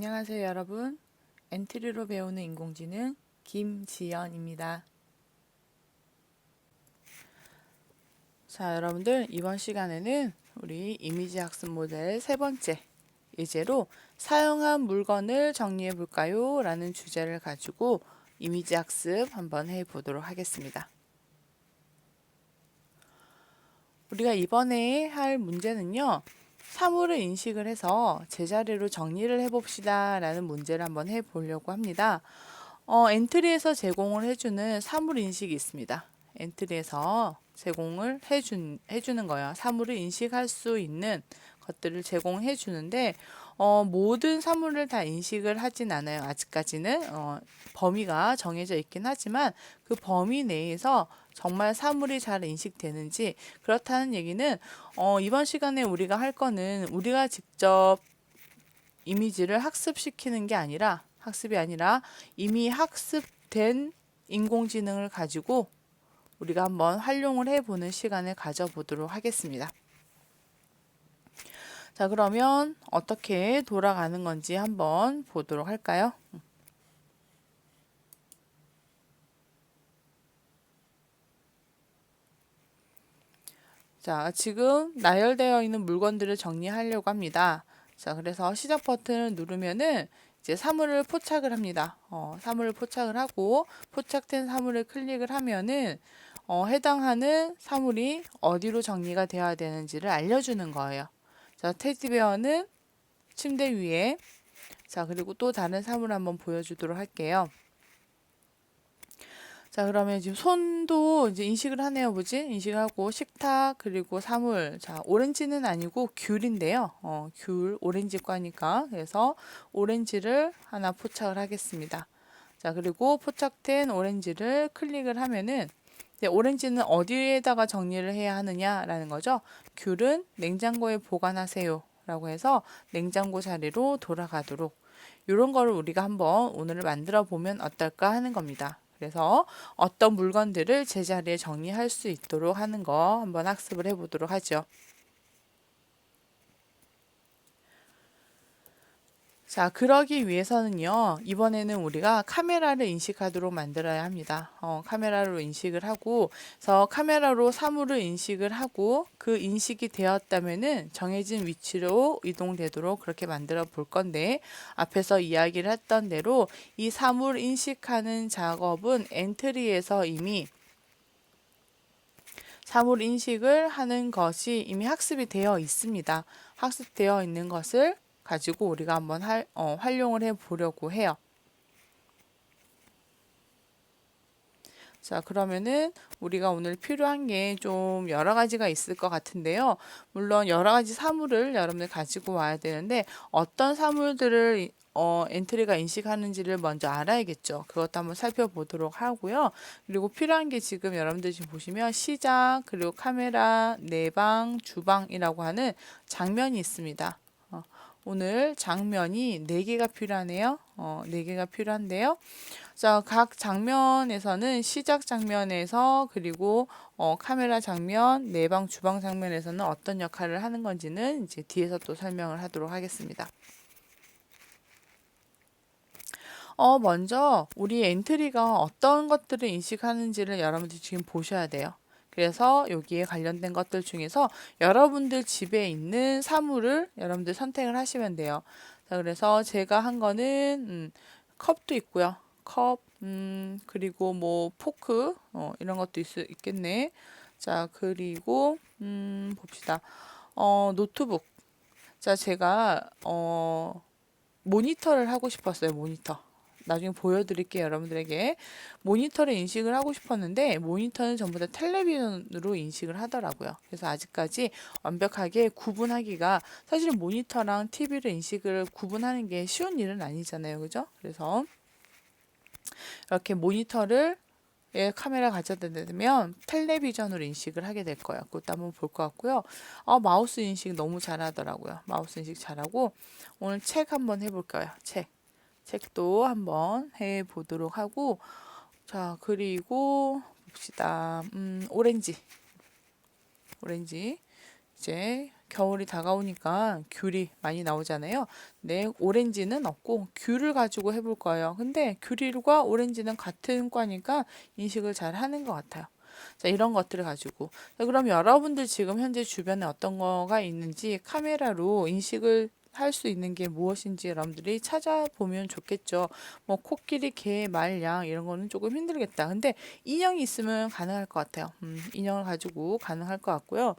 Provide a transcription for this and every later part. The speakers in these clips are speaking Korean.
안녕하세요, 여러분. 엔트리로 배우는 인공지능 김지연입니다. 자, 여러분들 이번 시간에는 우리 이미지 학습 모델 세 번째 예제로 사용한 물건을 정리해 볼까요? 라는 주제를 가지고 이미지 학습 한번 해 보도록 하겠습니다. 우리가 이번에 할 문제는요. 사물을 인식을 해서 제자리로 정리를 해봅시다 라는 문제를 한번 해보려고 합니다. 엔트리에서 제공을 해주는 사물 인식이 있습니다. 엔트리에서 제공을 해주는 거예요. 사물을 인식할 수 있는 것들을 제공해 주는데 모든 사물을 다 인식을 하진 않아요. 아직까지는 범위가 정해져 있긴 하지만 그 범위 내에서 정말 사물이 잘 인식되는지 그렇다는 얘기는 이번 시간에 우리가 할 거는 우리가 직접 이미지를 학습시키는 게 아니라 학습이 아니라 이미 학습된 인공지능을 가지고 우리가 한번 활용을 해보는 시간을 가져보도록 하겠습니다. 자, 그러면 어떻게 돌아가는 건지 한번 보도록 할까요? 자, 지금 나열되어 있는 물건들을 정리하려고 합니다. 자, 그래서 시작 버튼을 누르면은 이제 사물을 포착을 합니다. 사물을 포착을 하고 포착된 사물을 클릭을 하면은 해당하는 사물이 어디로 정리가 되어야 되는지를 알려주는 거예요. 자, 테디베어는 침대 위에. 자, 그리고 또 다른 사물 한번 보여주도록 할게요. 자, 그러면 지금 손도 이제 인식을 하네요. 뭐지? 인식하고 식탁 그리고 사물. 자, 오렌지는 아니고 귤인데요. 귤 오렌지 과니까 그래서 오렌지를 하나 포착을 하겠습니다. 자, 그리고 포착된 오렌지를 클릭을 하면은 오렌지는 어디에다가 정리를 해야 하느냐라는 거죠. 귤은 냉장고에 보관하세요. 라고 해서 냉장고 자리로 돌아가도록 이런 거를 우리가 한번 오늘 만들어 보면 어떨까 하는 겁니다. 그래서 어떤 물건들을 제자리에 정리할 수 있도록 하는 거 한번 학습을 해보도록 하죠. 자, 그러기 위해서는요, 이번에는 우리가 카메라를 인식하도록 만들어야 합니다. 카메라로 인식을 하고, 그래서 카메라로 사물을 인식을 하고, 그 인식이 되었다면은 정해진 위치로 이동되도록 그렇게 만들어 볼 건데, 앞에서 이야기를 했던 대로 이 사물 인식하는 작업은 엔트리에서 이미 사물 인식을 하는 것이 이미 학습이 되어 있습니다. 학습되어 있는 것을 가지고 우리가 한번 활용을 해 보려고 해요. 자, 그러면은 우리가 오늘 필요한 게 좀 여러 가지가 있을 것 같은데요. 물론 여러 가지 사물을 여러분들 가지고 와야 되는데 어떤 사물들을 엔트리가 인식하는지를 먼저 알아야겠죠. 그것도 한번 살펴보도록 하고요. 그리고 필요한 게 지금 여러분들 지금 보시면 시작, 그리고 카메라, 내방, 주방이라고 하는 장면이 있습니다. 오늘 장면이 4개가 필요하네요. 4개가 필요한데요. 자, 각 장면에서는 시작 장면에서 그리고 카메라 장면, 내방, 주방 장면에서는 어떤 역할을 하는 건지는 이제 뒤에서 또 설명을 하도록 하겠습니다. 먼저 우리 엔트리가 어떤 것들을 인식하는지를 여러분들이 지금 보셔야 돼요. 그래서 여기에 관련된 것들 중에서 여러분들 집에 있는 사물을 여러분들 선택을 하시면 돼요. 자, 그래서 제가 한 거는 컵도 있고요. 컵, 그리고 뭐 포크, 이런 것도 있겠네. 자, 그리고 봅시다. 노트북. 자, 제가 모니터를 하고 싶었어요. 모니터. 나중에 보여드릴게요, 여러분들에게. 모니터를 인식을 하고 싶었는데 모니터는 전부 다 텔레비전으로 인식을 하더라고요. 그래서 아직까지 완벽하게 구분하기가 사실 모니터랑 TV를 인식을 구분하는 게 쉬운 일은 아니잖아요. 그죠? 그래서 이렇게 모니터를 카메라 가져다 대면 텔레비전으로 인식을 하게 될 거예요. 그것도 한번 볼 것 같고요. 마우스 인식 너무 잘하더라고요. 마우스 인식 잘하고 오늘 책 한번 해볼 거예요. 책도 한번 해보도록 하고 자, 그리고 봅시다. 오렌지 이제 겨울이 다가오니까 귤이 많이 나오잖아요. 네, 오렌지는 없고 귤을 가지고 해볼 거예요. 근데 귤과 오렌지는 같은 과니까 인식을 잘 하는 것 같아요. 자, 이런 것들을 가지고. 자, 그럼 여러분들 지금 현재 주변에 어떤 거가 있는지 카메라로 인식을 할 수 있는 게 무엇인지 여러분들이 찾아보면 좋겠죠. 뭐 코끼리, 개, 말, 양 이런 거는 조금 힘들겠다. 근데 인형이 있으면 가능할 것 같아요. 인형을 가지고 가능할 것 같고요.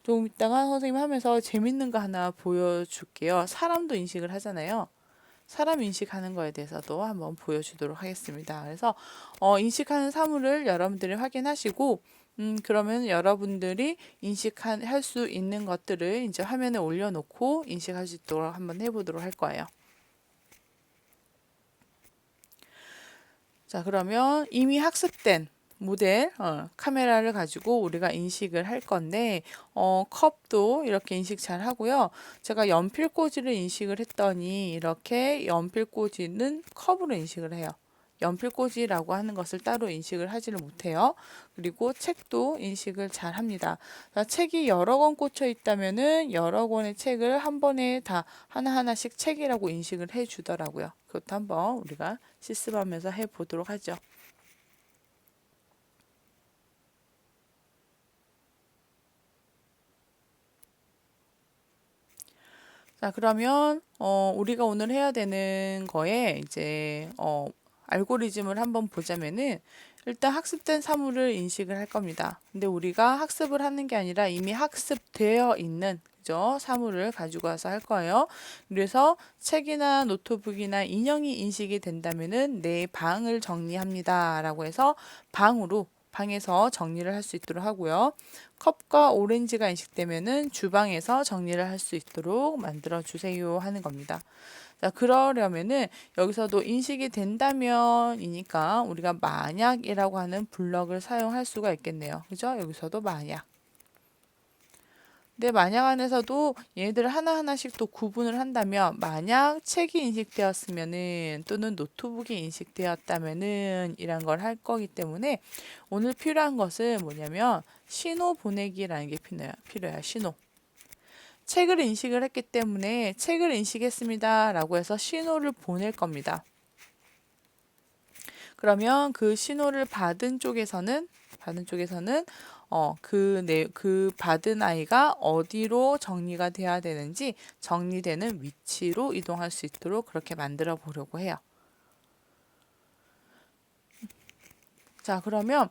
조금 이따가 선생님 하면서 재밌는 거 하나 보여줄게요. 사람도 인식을 하잖아요. 사람 인식하는 거에 대해서도 한번 보여주도록 하겠습니다. 그래서 인식하는 사물을 여러분들이 확인하시고 그러면 여러분들이 인식할 수 있는 것들을 이제 화면에 올려놓고 인식할 수 있도록 한번 해보도록 할 거예요. 자, 그러면 이미 학습된 모델 카메라를 가지고 우리가 인식을 할 건데 컵도 이렇게 인식 잘 하고요. 제가 연필꽂이를 인식을 했더니 이렇게 연필꽂이는 컵으로 인식을 해요. 연필꽂이라고 하는 것을 따로 인식을 하지를 못해요. 그리고 책도 인식을 잘 합니다. 자, 책이 여러 권 꽂혀 있다면은 여러 권의 책을 한 번에 다 하나하나씩 책이라고 인식을 해 주더라고요. 그것도 한번 우리가 실습하면서 해 보도록 하죠. 자, 그러면 우리가 오늘 해야 되는 거에 이제 알고리즘을 한번 보자면은 일단 학습된 사물을 인식을 할 겁니다. 근데 우리가 학습을 하는 게 아니라 이미 학습되어 있는 그죠? 사물을 가지고 와서 할 거예요. 그래서 책이나 노트북이나 인형이 인식이 된다면은 내 방을 정리합니다라고 해서 방에서 정리를 할 수 있도록 하고요. 컵과 오렌지가 인식되면은 주방에서 정리를 할 수 있도록 만들어 주세요 하는 겁니다. 자, 그러려면은 여기서도 인식이 된다면이니까 우리가 만약이라고 하는 블럭을 사용할 수가 있겠네요. 그죠? 여기서도 만약. 근데 만약 안에서도 얘네들을 하나하나씩 또 구분을 한다면 만약 책이 인식되었으면은 또는 노트북이 인식되었다면은 이란 걸 할 거기 때문에 오늘 필요한 것은 뭐냐면 신호 보내기라는 게 필요해요. 신호. 책을 인식을 했기 때문에 책을 인식했습니다 라고 해서 신호를 보낼 겁니다. 그러면 그 신호를 받은 쪽에서는 그 받은 아이가 어디로 정리가 돼야 되는지 정리되는 위치로 이동할 수 있도록 그렇게 만들어 보려고 해요. 자, 그러면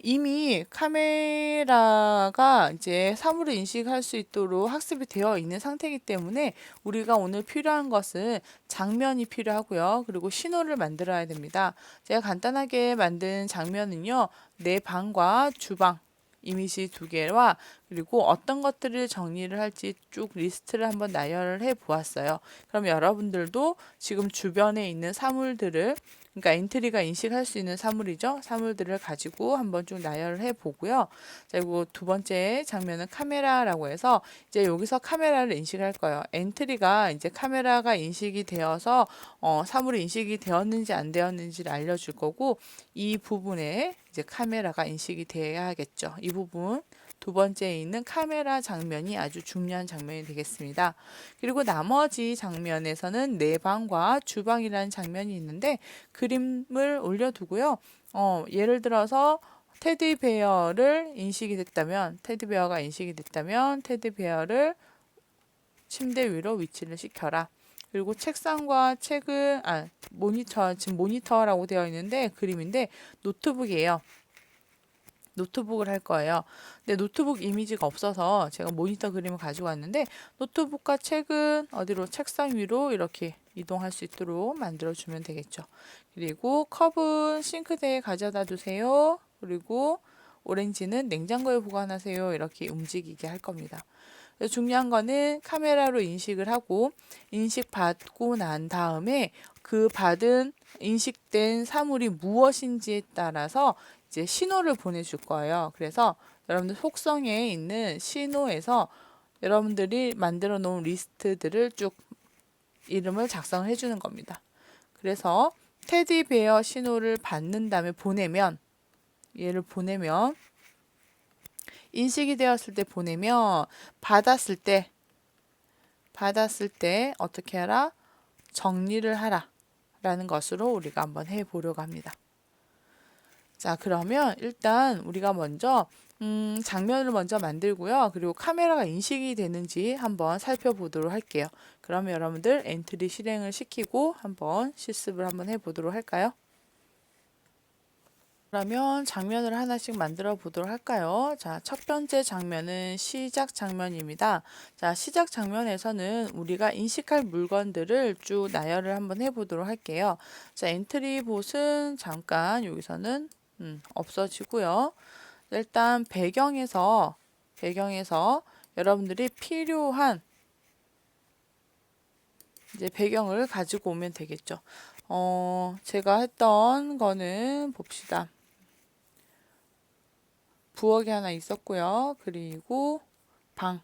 이미 카메라가 이제 사물을 인식할 수 있도록 학습이 되어 있는 상태이기 때문에 우리가 오늘 필요한 것은 장면이 필요하고요. 그리고 신호를 만들어야 됩니다. 제가 간단하게 만든 장면은요. 내 방과 주방 이미지 두 개와 그리고 어떤 것들을 정리를 할지 쭉 리스트를 한번 나열을 해 보았어요. 그럼 여러분들도 지금 주변에 있는 사물들을 그러니까 엔트리가 인식할 수 있는 사물이죠. 사물들을 가지고 한번 쭉 나열을 해 보고요. 자, 그리고 두 번째 장면은 카메라라고 해서 이제 여기서 카메라를 인식할 거예요. 엔트리가 이제 카메라가 인식이 되어서 사물이 인식이 되었는지 안 되었는지를 알려줄 거고 이 부분에 이제 카메라가 인식이 돼야겠죠. 이 부분 두 번째에 있는 카메라 장면이 아주 중요한 장면이 되겠습니다. 그리고 나머지 장면에서는 내 방과 주방이라는 장면이 있는데 그림을 올려두고요. 예를 들어서 테디베어를 인식이 됐다면 테디베어가 인식이 됐다면 테디베어를 침대 위로 위치를 시켜라. 그리고 책상과 책을 모니터 지금 모니터라고 되어 있는데 그림인데 노트북이에요. 노트북을 할 거예요. 근데 노트북 이미지가 없어서 제가 모니터 그림을 가지고 왔는데 노트북과 책은 어디로 책상 위로 이렇게 이동할 수 있도록 만들어주면 되겠죠. 그리고 컵은 싱크대에 가져다 두세요. 그리고 오렌지는 냉장고에 보관하세요. 이렇게 움직이게 할 겁니다. 중요한 거는 카메라로 인식을 하고 인식받고 난 다음에 그 받은 인식된 사물이 무엇인지에 따라서 이제 신호를 보내줄 거예요. 그래서 여러분들 속성에 있는 신호에서 여러분들이 만들어 놓은 리스트들을 쭉 이름을 작성을 해주는 겁니다. 그래서 테디베어 신호를 받는 다음에 얘를 보내면 인식이 되었을 때 보내면 받았을 때 어떻게 하라? 정리를 하라 라는 것으로 우리가 한번 해보려고 합니다. 자, 그러면 일단 우리가 먼저 장면을 먼저 만들고요. 그리고 카메라가 인식이 되는지 한번 살펴보도록 할게요. 그러면 여러분들 엔트리 실행을 시키고 한번 실습을 한번 해보도록 할까요? 그러면 장면을 하나씩 만들어 보도록 할까요? 자, 첫 번째 장면은 시작 장면입니다. 자, 시작 장면에서는 우리가 인식할 물건들을 쭉 나열을 한번 해보도록 할게요. 자, 엔트리 봇은 잠깐 여기서는 없어지고요. 일단 배경에서 여러분들이 필요한 이제 배경을 가지고 오면 되겠죠. 제가 했던 거는 봅시다. 부엌이 하나 있었고요. 그리고 방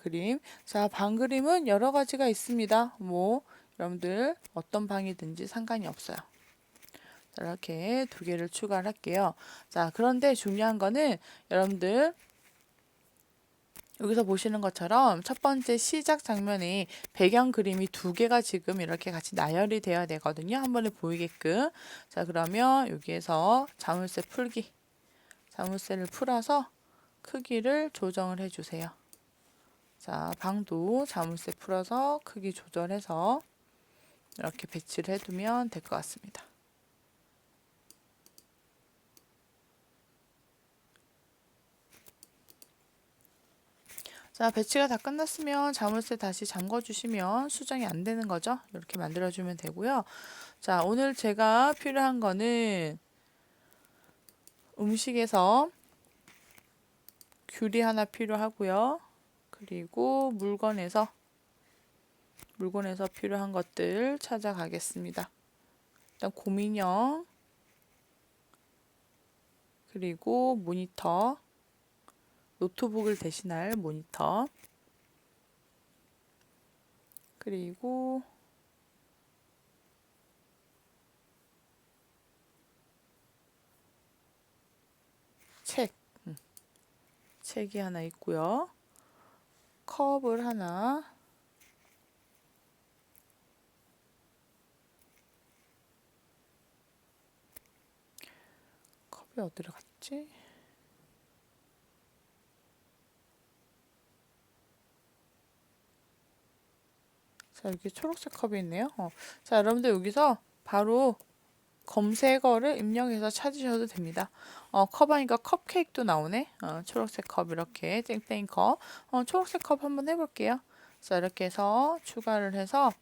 그림. 자, 방 그림은 여러 가지가 있습니다. 뭐 여러분들 어떤 방이든지 상관이 없어요. 자, 이렇게 두 개를 추가를 할게요. 자, 그런데 중요한 거는 여러분들 여기서 보시는 것처럼 첫 번째 시작 장면에 배경 그림이 두 개가 지금 이렇게 같이 나열이 되어야 되거든요. 한 번에 보이게끔. 자, 그러면 여기에서 자물쇠 풀기. 자물쇠를 풀어서 크기를 조정을 해주세요. 자, 방도 자물쇠 풀어서 크기 조절해서 이렇게 배치를 해두면 될 것 같습니다. 자, 배치가 다 끝났으면 자물쇠 다시 잠궈 주시면 수정이 안 되는 거죠. 이렇게 만들어 주면 되고요. 자, 오늘 제가 필요한 거는 음식에서 귤이 하나 필요하고요. 그리고 물건에서 필요한 것들 찾아가겠습니다. 일단 곰인형, 그리고 모니터, 노트북을 대신할 모니터, 그리고 책이 하나 있고요. 컵을 하나, 컵이 어디로 갔지? 자, 여기 초록색 컵이 있네요. 자, 여러분들 여기서 바로 검색어를 입력해서 찾으셔도 됩니다. 컵 하니까 컵케이크도 나오네. 초록색 컵 이렇게 땡땡 컵. 초록색 컵 한번 해볼게요. 자, 이렇게 해서 추가를 해서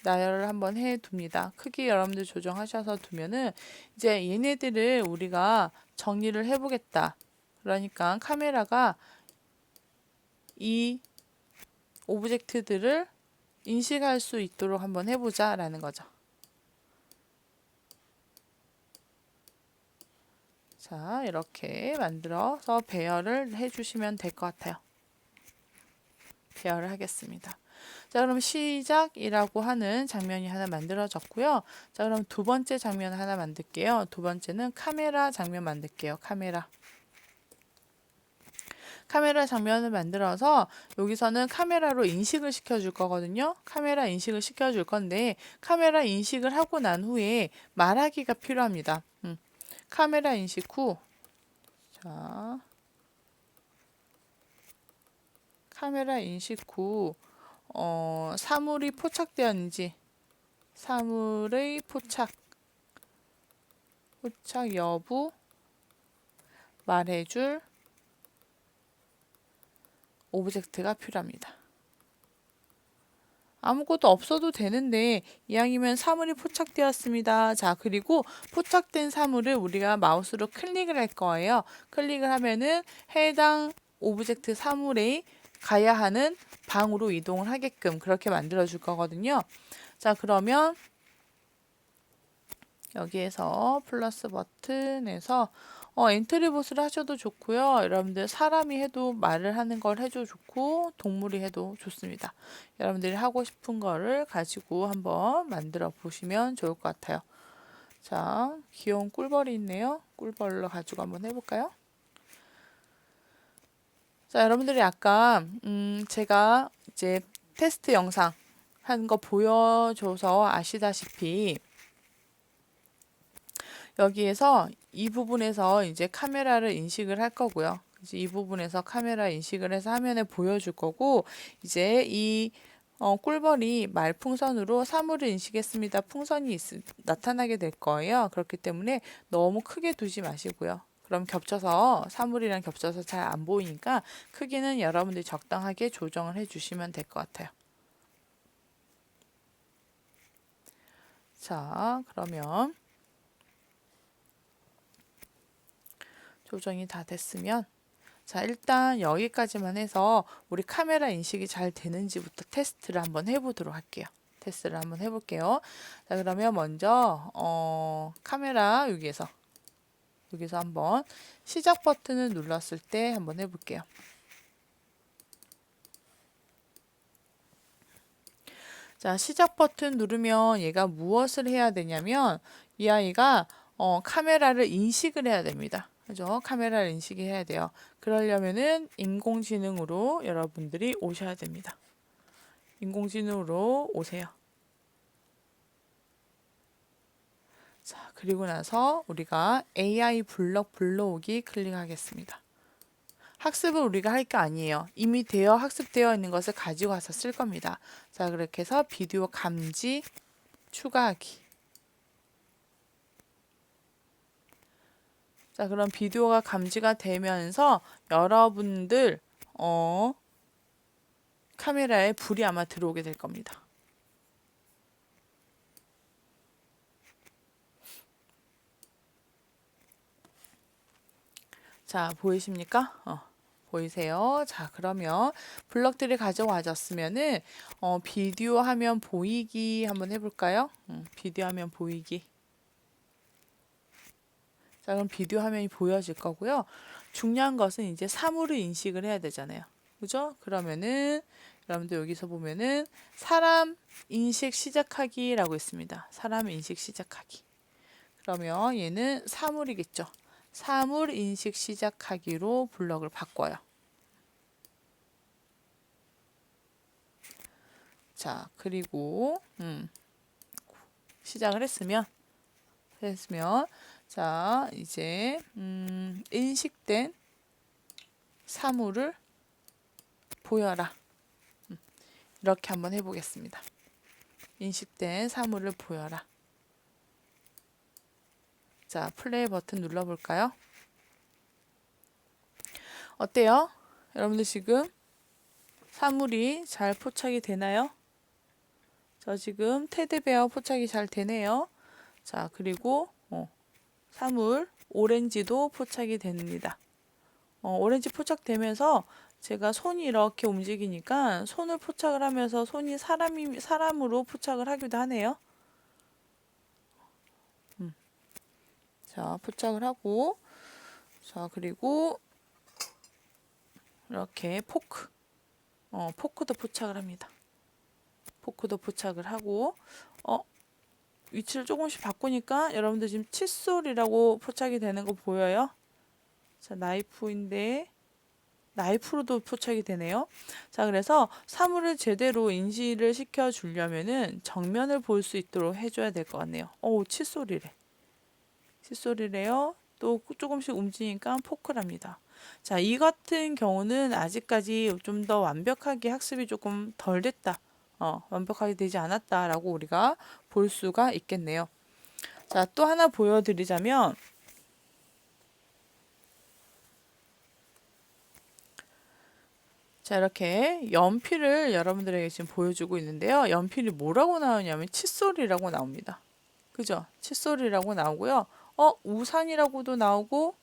나열을 한번 해둡니다. 크기 여러분들 조정하셔서 두면은 이제 얘네들을 우리가 정리를 해보겠다. 그러니까 카메라가 이 오브젝트들을 인식할 수 있도록 한번 해보자 라는 거죠. 자, 이렇게 만들어서 배열을 해주시면 될 것 같아요. 배열을 하겠습니다. 자, 그럼 시작이라고 하는 장면이 하나 만들어졌고요. 자, 그럼 두 번째 장면 하나 만들게요. 두 번째는 카메라 장면 만들게요. 카메라 장면을 만들어서 여기서는 카메라로 인식을 시켜줄 거거든요. 카메라 인식을 시켜줄 건데 카메라 인식을 하고 난 후에 말하기가 필요합니다. 카메라 인식 후, 자, 카메라 인식 후, 사물이 포착되었는지, 사물의 포착 여부 말해줄 오브젝트가 필요합니다. 아무것도 없어도 되는데 이왕이면 사물이 포착되었습니다. 자, 그리고 포착된 사물을 우리가 마우스로 클릭을 할 거예요. 클릭을 하면은 해당 오브젝트 사물에 가야 하는 방으로 이동을 하게끔 그렇게 만들어 줄 거거든요. 자, 그러면 여기에서 플러스 버튼에서 엔트리 보스를 하셔도 좋고요. 여러분들 사람이 해도 말을 하는 걸 해도 좋고 동물이 해도 좋습니다. 여러분들이 하고 싶은 거를 가지고 한번 만들어 보시면 좋을 것 같아요. 자, 귀여운 꿀벌이 있네요. 꿀벌로 가지고 한번 해볼까요? 자, 여러분들이 아까 제가 이제 테스트 영상 한 거 보여줘서 아시다시피 여기에서 이 부분에서 이제 카메라를 인식을 할 거고요. 이제 이 부분에서 카메라 인식을 해서 화면에 보여줄 거고, 이제 이 꿀벌이 말풍선으로 사물을 인식했습니다. 풍선이 나타나게 될 거예요. 그렇기 때문에 너무 크게 두지 마시고요. 그럼 겹쳐서 사물이랑 겹쳐서 잘 안 보이니까 크기는 여러분들이 적당하게 조정을 해주시면 될 것 같아요. 자, 그러면 조정이 다 됐으면 자, 일단 여기까지만 해서 우리 카메라 인식이 잘 되는지부터 테스트를 한번 해보도록 할게요. 테스트를 한번 해볼게요. 자, 그러면 먼저 카메라 여기서 한번 시작 버튼을 눌렀을 때 한번 해볼게요. 자, 시작 버튼 누르면 얘가 무엇을 해야 되냐면 이 아이가 카메라를 인식을 해야 됩니다. 그죠? 카메라를 인식해야 돼요. 그러려면은 인공지능으로 여러분들이 오셔야 됩니다. 인공지능으로 오세요. 자, 그리고 나서 우리가 AI 블럭 불러오기 클릭하겠습니다. 학습을 우리가 할 게 아니에요. 이미 학습되어 있는 것을 가지고 와서 쓸 겁니다. 자, 그렇게 해서 비디오 감지 추가하기. 자, 그럼 비디오가 감지가 되면서 여러분들 카메라에 불이 아마 들어오게 될 겁니다. 자, 보이십니까? 보이세요? 자, 그러면 블럭들이 가져와졌으면은 비디오 화면 보이기 한번 해볼까요? 비디오 화면 보이기. 자, 그럼 비디오 화면이 보여질 거고요. 중요한 것은 이제 사물을 인식을 해야 되잖아요. 그죠? 그러면은 여러분들 여기서 보면은 사람 인식 시작하기라고 있습니다. 사람 인식 시작하기. 그러면 얘는 사물이겠죠. 사물 인식 시작하기로 블럭을 바꿔요. 자, 그리고 시작을 했으면 자, 이제 인식된 사물을 보여라. 이렇게 한번 해보겠습니다. 인식된 사물을 보여라. 자, 플레이 버튼 눌러볼까요? 어때요? 여러분들 지금 사물이 잘 포착이 되나요? 저 지금 테드베어 포착이 잘 되네요. 자, 그리고 사물 오렌지도 포착이 됩니다. 오렌지 포착되면서 제가 손이 이렇게 움직이니까 손을 포착을 하면서 손이 사람으로 포착을 하기도 하네요. 자, 포착을 하고, 자, 그리고 이렇게 포크도 포착을 합니다. 포크도 포착을 하고, 위치를 조금씩 바꾸니까 여러분들 지금 칫솔이라고 포착이 되는 거 보여요? 자, 나이프인데 나이프로도 포착이 되네요. 자, 그래서 사물을 제대로 인식을 시켜 주려면은 정면을 볼 수 있도록 해줘야 될 것 같네요. 칫솔이래요. 또 조금씩 움직이니까 포크랍니다. 자, 이 같은 경우는 아직까지 좀 더 완벽하게 학습이 조금 덜 됐다. 완벽하게 되지 않았다라고 우리가 볼 수가 있겠네요. 자, 또 하나 보여드리자면 자, 이렇게 연필을 여러분들에게 지금 보여주고 있는데요. 연필이 뭐라고 나오냐면 칫솔이라고 나옵니다. 그죠? 칫솔이라고 나오고요. 우산이라고도 나오고,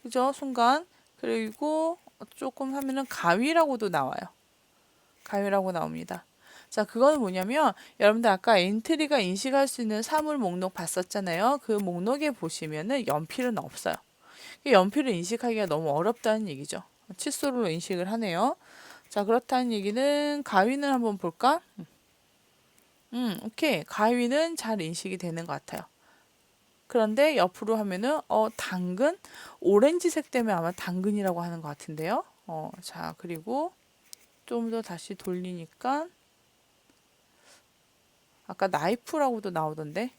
그죠? 순간. 그리고 조금 하면은 가위라고도 나와요. 가위라고 나옵니다. 자, 그건 뭐냐면 여러분들 아까 엔트리가 인식할 수 있는 사물 목록 봤었잖아요. 그 목록에 보시면은 연필은 없어요. 연필을 인식하기가 너무 어렵다는 얘기죠. 칫솔로 인식을 하네요. 자, 그렇다는 얘기는 가위는 한번 볼까? 오케이. 가위는 잘 인식이 되는 것 같아요. 그런데 옆으로 하면은 당근? 오렌지색 때문에 아마 당근이라고 하는 것 같은데요. 자, 그리고 좀 더 다시 돌리니까 아까 나이프라고도 나오던데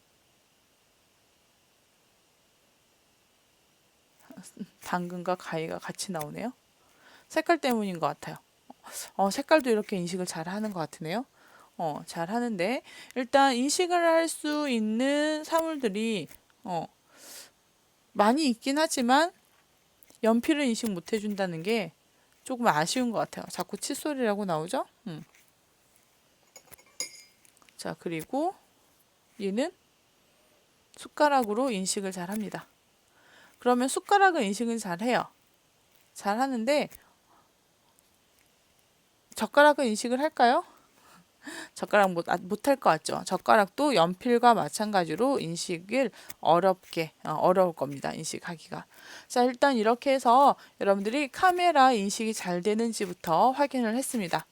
당근과 가위가 같이 나오네요. 색깔 때문인 것 같아요. 색깔도 이렇게 인식을 잘 하는 것 같으네요. 잘 하는데 일단 인식을 할 수 있는 사물들이 많이 있긴 하지만 연필을 인식 못 해준다는 게 조금 아쉬운 것 같아요. 자꾸 칫솔이라고 나오죠? 자, 그리고 얘는 숟가락으로 인식을 잘 합니다. 그러면 숟가락은 인식을 잘 해요. 잘 하는데 젓가락은 인식을 할까요? 젓가락 못할 것 같죠? 젓가락도 연필과 마찬가지로 인식을 어려울 겁니다. 인식하기가. 자, 일단 이렇게 해서 여러분들이 카메라 인식이 잘 되는지부터 확인을 했습니다.